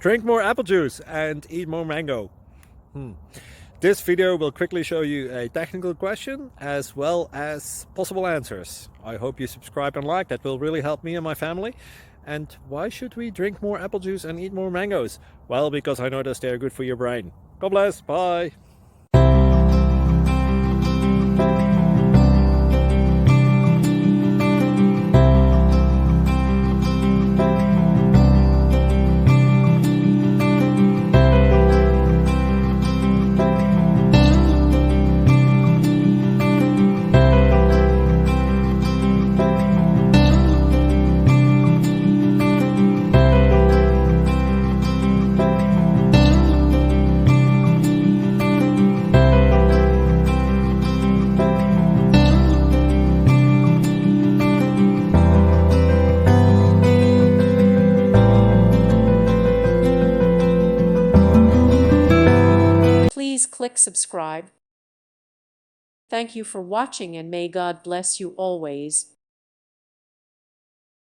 Drink more apple juice and eat more mango. This video will quickly show you a technical question as well as possible answers. I hope you subscribe and like, that will really help me and my family. And why should we drink more apple juice and eat more mangoes? Well, because I noticed they're good for your brain. God bless, bye. Please click subscribe. Thank you for watching and may God bless you always.